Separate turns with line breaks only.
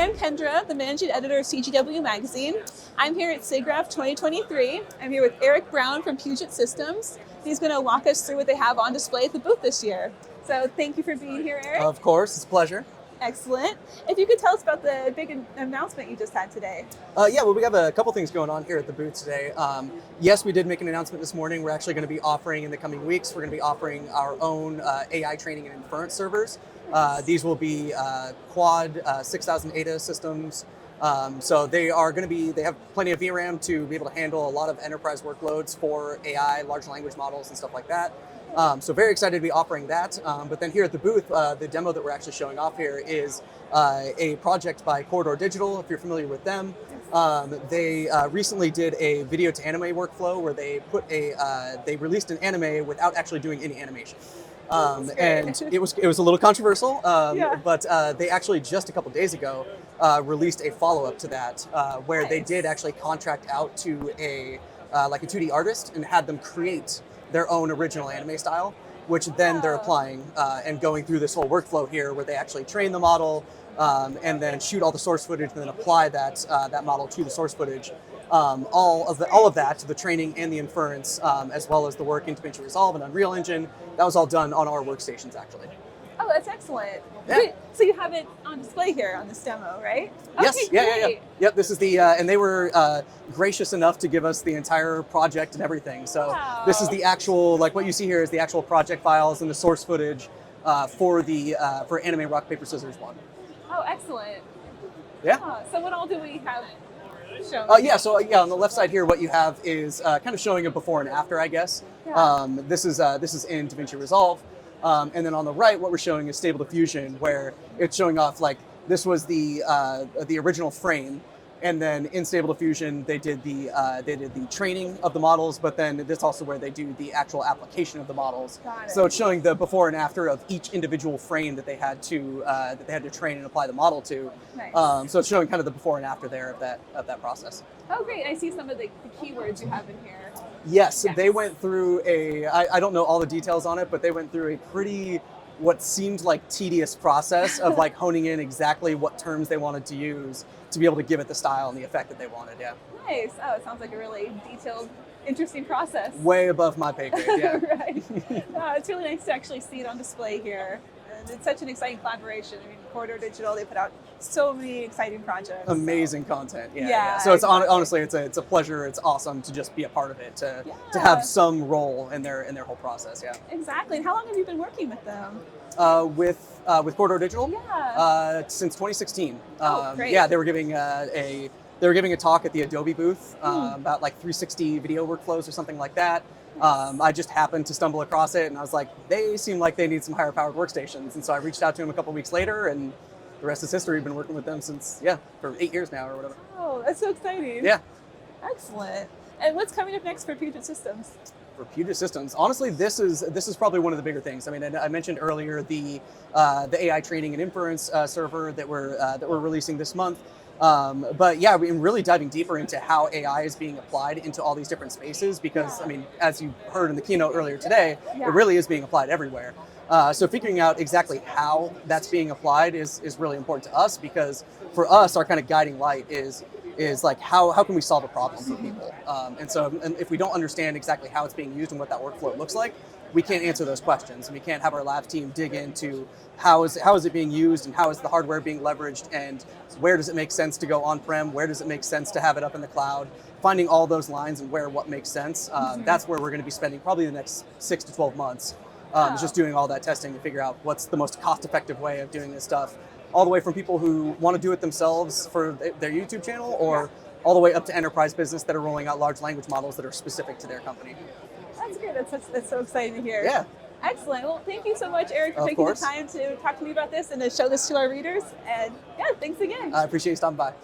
Hi, I'm Kendra, the managing editor of CGW Magazine. I'm here at SIGGRAPH 2023. I'm here with Eric Brown from Puget Systems. He's going to walk us through what they have on display at the booth this year. So thank you for being here, Eric.
Of course, it's a pleasure.
Excellent. If you could tell us about the big announcement you just had today.
Well, we have a couple things going on here at the booth today. Yes, we did make an announcement this morning. We're actually going to be offering in the coming weeks, we're going to be offering our own AI training and inference servers. These will be quad 6,000 ADA systems. So they have plenty of VRAM to be able to handle a lot of enterprise workloads for AI, large language models and stuff like that. So very excited to be offering that. But then here at the booth, the demo that we're actually showing off here is a project by Corridor Digital, if you're familiar with them. They recently did a video to anime workflow where they released an anime without actually doing any animation. And it was a little controversial, but they actually just a couple days ago released a follow-up to that where they did actually contract out to like a 2D artist and had them create their own original anime style, which then they're applying and going through this whole workflow here where they actually train the model and then shoot all the source footage and then apply that model to the source footage. All of that, the training and the inference, as well as the work in DaVinci Resolve and Unreal Engine, that was all done on our workstations actually.
Oh, that's excellent.
Yeah.
Wait, so you have it on display here on this demo, right?
Yes,
Okay,
yeah. Yep, this is the, and they were gracious enough to give us the entire project and everything. So this is the actual, like what you see here is the actual project files and the source footage for Anime Rock Paper Scissors 1.
Oh, excellent.
Yeah.
So what all do we have shown?
So on the left side here, what you have is kind of showing a before and after, I guess.
Yeah.
This is in DaVinci Resolve. And then on the right, what we're showing is Stable Diffusion, where it's showing off like this was the original frame, and then in Stable Diffusion they did the training of the models, but then this is also where they do the actual application of the models.
Got it.
So it's showing the before and after of each individual frame that they had to train and apply the model to.
Nice.
So it's showing kind of the before and after there of that process.
Oh, great. I see some of the keywords you have in here.
Yes, they went through I don't know all the details on it, but they went through a pretty, what seemed like tedious process of like honing in exactly what terms they wanted to use to be able to give it the style and the effect that they wanted, yeah.
Nice. Oh, it sounds like a really detailed, interesting process.
Way above my pay grade, yeah.
Right. It's really nice to actually see it on display here. And it's such an exciting collaboration. I mean, Corridor Digital, they put out so many exciting projects.
Amazing content, yeah.
Yeah,
So it's
exactly.
honestly, it's a pleasure. It's awesome to just be a part of it, to have some role in their whole process, yeah.
Exactly. And how long have you been working with them?
With Corridor Digital?
Yeah.
Since 2016.
Oh, great.
Yeah, they were giving a talk at the Adobe booth about like 360 video workflows or something like that. I just happened to stumble across it and I was like, they seem like they need some higher powered workstations. And so I reached out to them a couple weeks later and the rest is history. I've been working with them since, for 8 years now or whatever.
Oh, that's so exciting.
Yeah.
Excellent. And what's coming up next for Puget Systems?
For Puget Systems, honestly, this is probably one of the bigger things. I mean, I mentioned earlier the AI training and inference server that we're releasing this month. But yeah, we're really diving deeper into how AI is being applied into all these different spaces because, I mean, as you heard in the keynote earlier today, it really is being applied everywhere. So figuring out exactly how that's being applied is really important to us because for us, our kind of guiding light is like how can we solve a problem for people? And if we don't understand exactly how it's being used and what that workflow looks like, we can't answer those questions, and we can't have our lab team dig into how is it being used and how is the hardware being leveraged and where does it make sense to go on-prem, where does it make sense to have it up in the cloud, finding all those lines and what makes sense. That's where we're going to be spending probably the next 6 to 12 months, just doing all that testing to figure out what's the most cost-effective way of doing this stuff, all the way from people who want to do it themselves for their YouTube channel or all the way up to enterprise business that are rolling out large language models that are specific to their company.
That's great. That's so exciting to hear.
Yeah.
Excellent. Well, thank you so much, Eric, for taking the time to talk to me about this and to show this to our readers. And yeah, thanks again.
I appreciate you stopping by.